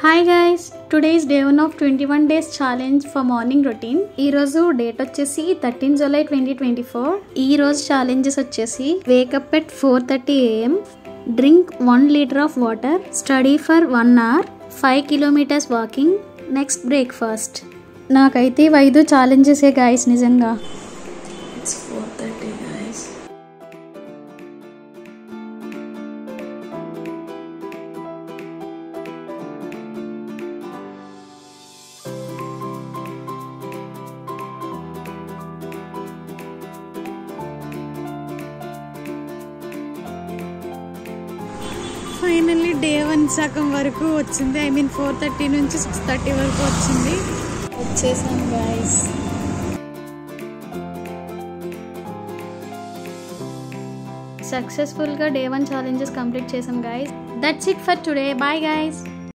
Hi guys, today is day 1 of 21 days challenge for morning routine. ఈ రోజు date వచ్చేసి 13 July 2024. ఈ రోజు ఛాలెంజెస్ వచ్చేసి wake up at 4:30 AM, drink 1 liter of water, study for 1 hour, 5 kilometers walking, next breakfast. నాకైతే 5 ఛాలెంజెసే guys నిజంగా. It's 4:30 guys. Finally day 1 సగం వరకు వచ్చింది. 4:30 నుంచి 6:30 వరకు వచ్చింది. వచ్చేసాం గైస్. సక్సెస్ఫుల్గా డే 1 ఛాలెంజెస్ కంప్లీట్ చేసాం guys. That's it for today. Bye guys.